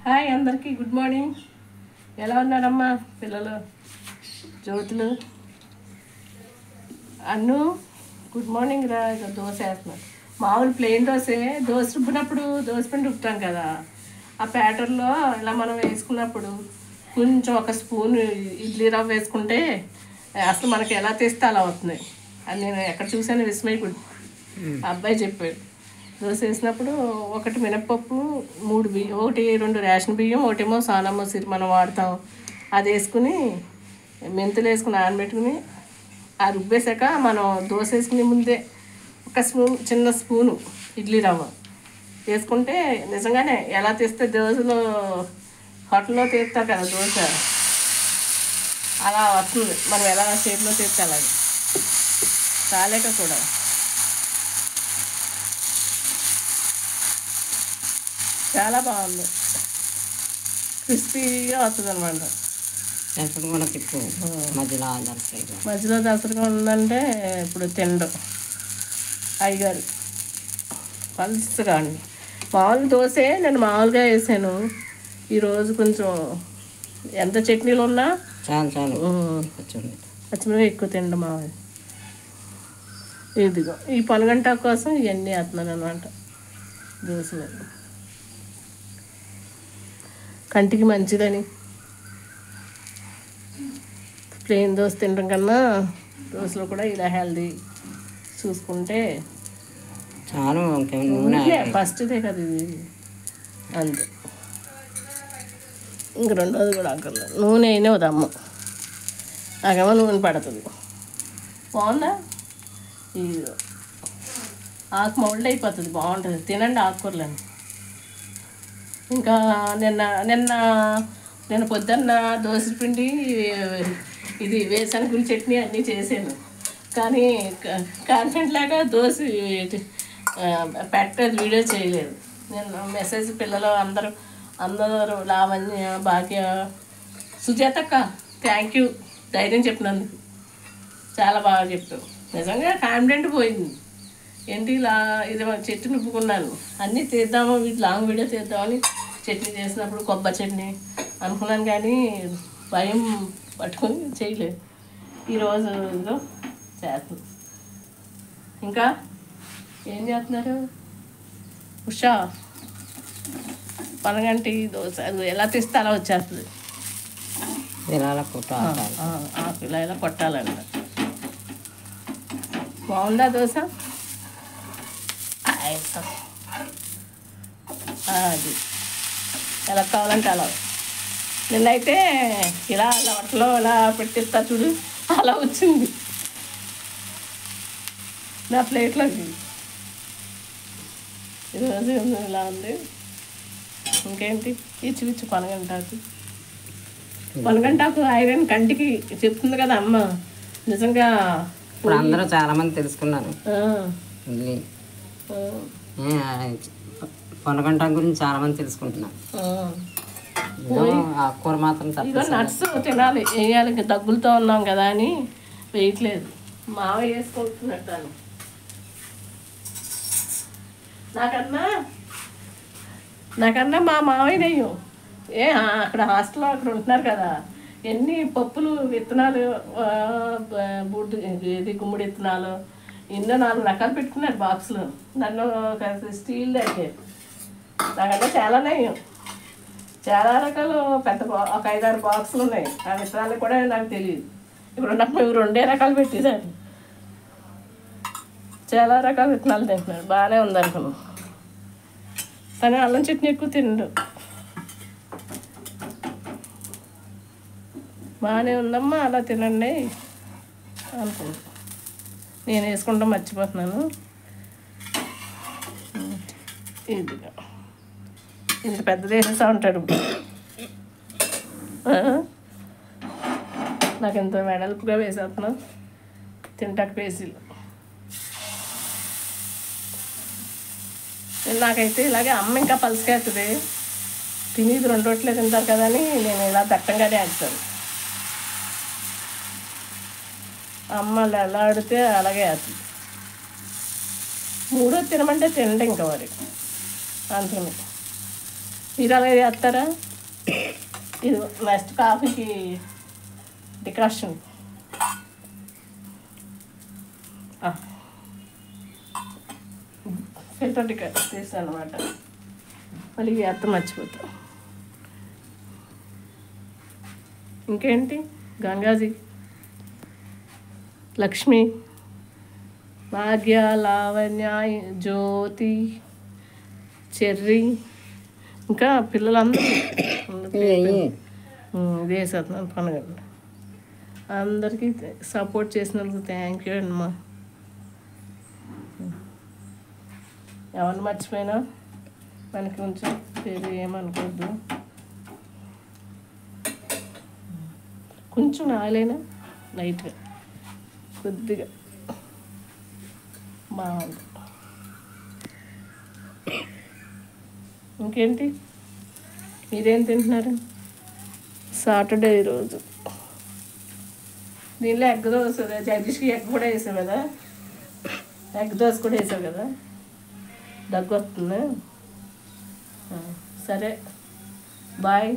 Hi అందరికీ good morning. ఎలా ఉన్నారమ్మా పిల్లలు? జ్యోతులు అన్ను గుడ్ మార్నింగ్ రా. ఇక దోశ వేస్తున్నాను. మామూలు ప్లెయిన్ దోశ రుబ్బినప్పుడు దోశ పిండి రుబ్బుతాం కదా, ఆ ప్యాటర్న్లో ఇలా మనం వేసుకున్నప్పుడు కొంచెం ఒక స్పూన్ ఇడ్లీ రవ్వ వేసుకుంటే అసలు మనకి ఎలా తెస్తే అలా అవుతుంది. అది నేను ఎక్కడ చూసాను విస్మయకుడు అబ్బాయి చెప్పాడు. దోశ వేసినప్పుడు ఒకటి మినప్పప్పు, 3 బియ్యం, 2 రేషన్ బియ్యం, ఒకటేమో సానమ్మ సిరి మనం వాడతాం, అది వేసుకుని మెంతులు వేసుకుని ఆనబెట్టుకుని ఆ రుబ్బేశాక మనం దోశ వేసుకునే ముందే ఒక చిన్న స్పూను ఇడ్లీ రవ్వ వేసుకుంటే నిజంగానే ఎలా తీస్తే దోశలో హోటల్లో తీస్తారు కదా దోశ అలా వస్తుంది. మనం ఎలా షేప్లో తీస్తే అలాగే రాలేక కూడా చాలా బాగుంది, క్రిస్పీగా వస్తుంది అనమాట. కూడా తిప్పు మధ్యలో దసరగా ఉందంటే ఇప్పుడు తిండు అయ్యగారు పలుసుగా అండి. మామూలు దోశే నేను మామూలుగా వేసాను. ఈరోజు కొంచెం ఎంత చట్నీలు ఉన్నా చాలు పచ్చిమిరపకాయ ఎక్కువ తిండు మామూలు. ఇదిగో ఈ పొనగంట కోసం ఇవన్నీ వేస్తున్నాను అనమాట. దోశలు కంటికి మంచిదని ప్లెయిన్ దోశ తినడం కన్నా దోశలో కూడా ఇలా హెల్దీ చూసుకుంటే చాలు. ఫస్ట్దే కదా ఇది, అంతే. ఇంక రెండోది కూడా అక్కర్లేదు, నూనె అయినా వదమ్మ నాకేమో నూనె పడుతుంది. బాగుందా? ఇది ఆకు మౌల్డ్ అయిపోతుంది, బాగుంటుంది. తినండి ఆకుకూరలని. ఇంకా నిన్న పొద్దున్న దోశ పిండి ఇది వేరుశనగ చట్నీ అన్నీ చేసాను, కానీ కాన్ఫిడెంట్ లేక దోశ పెట్టలేదు, వీడియో చేయలేదు. నేను మెసేజ్ పిల్లలు అందరూ లావణ్య, భాగ్య, సుజాతక్క థ్యాంక్ యూ ధైర్యం చెప్పినందుకు, చాలా బాగా చెప్పావు. నిజంగా కాన్ఫిడెంట్ పోయింది. ఏంటి ఇలా ఇది చట్నీ నింపుకున్నాను, అన్నీ తీద్దాము, వీటి లాంగ్ వీడియో తీద్దామని చట్నీ చేసినప్పుడు కొబ్బరి చట్నీ అనుకున్నాను, కానీ భయం పట్టుకొని చేయలేదు. ఈరోజు ఇదిగో చేస్తున్నాను. ఇంకా ఏం చేస్తున్నారు? ఉషా పనగంటి దోశ అది ఎలా తీస్తే అలా వచ్చేస్తుంది. ఇలా కొట్టాలంట. బాగుందా దోశ? అది ఎలా కావాలంటే అలా. నిన్నైతే ఇలా లవట్లో ఇలా పెట్టిస్తా చూడు, అలా వచ్చింది నా ప్లేట్లోకి. ఈరోజు ఇలా ఉంది. ఇంకేంటి ఇచ్చి పనగంటాకు ఐరన్ కంటికి చెప్తుంది కదా అమ్మ. నిజంగా ఇప్పుడు అందరూ చాలా మంది తెలుసుకున్నారు. పొనగంట గురించి చాలా మంది తెలుసుకుంటున్నారు. ఆకుకూర మాత్రం నట్స్ తినాలి, వేయాలి. ఇంకా దగ్గులతో ఉన్నాం కదా అని వేయట్లేదు. మావయ్య వేసుకుంటున్నట్టు నాకన్నా మా మావయ్య నెయ్యం అక్కడ హాస్టల్లో అక్కడ ఉంటున్నారు కదా, ఎన్ని పప్పులు విత్తనాలు, ఇది గుమ్మడి విత్తనాలు, ఎన్నో 4 రకాలు పెట్టుకున్నారు బాక్సులు. నన్ను స్టీల్ దగ్గర నాకన్నా చాలా నెయ్యం, చాలా రకాలు పెద్ద ఒక 5-6 బాక్సులు ఉన్నాయి. ఆ విత్తనాలు కూడా నాకు తెలియదు. ఇప్పుడు నాకు మేము 2 రకాలు పెట్టేదాన్ని. చాలా రకాల విత్తనాలు తింటున్నాడు, బాగానే ఉందనుకున్నాను. కానీ అల్లం చట్నీ ఎక్కువ తిండు. బాగానే ఉందమ్మా, అలా తినండి అనుకుంటా. నేను వేసుకుంటా మర్చిపోతున్నాను. ఇదిగా ఇంత పెద్దది వేసేసా ఉంటాడు. నాకు ఎంత వెడల్పుగా వేసేస్తున్నాను తింటాక పేసీలు. నాకైతే ఇలాగే అమ్మ ఇంకా పలుసుకేస్తుంది, తినేది 2 రొట్టెలే తింటారు కదా అని నేను ఇలా దట్టంగానే వేస్తాను. అమ్మ ఎలా ఆడితే అలాగే వేస్తుంది. 3 తినమంటే తినండి ఇంకా మరి అందుకని. మీరు అలాగే చేస్తారా? ఇది నెక్స్ట్ కాఫీకి డికాషన్. ఫిల్టర్ డికాషన్ చేస్తాను అనమాట. మళ్ళీ అత్త మర్చిపోతాం. ఇంకేంటి? గంగాజీ, లక్ష్మి, భాగ్య, లావణ్య, జ్యోతి, చెర్రీ, ఇంకా పిల్లలందరూ వేసేస్తున్నాను పండుగ. అందరికీ సపోర్ట్ చేసినందుకు థ్యాంక్ యూ అమ్మా. ఎవరిని మర్చిపోయినా మనకి కొంచెం పేరు ఏమనుకోద్దు. కొంచెం ఆయిలైనా లైట్గా కొద్దిగా బాగుంది. ఇంకేంటి? మీరేం తింటున్నారు? సాటర్డే ఈరోజు. దీనిలో ఎగ్ దోశ, జగదీష్కి ఎగ్ కూడా వేసావు కదా, ఎగ్ దోశ కూడా వేసావు కదా, దగ్గు వస్తుంది. సరే బాయ్.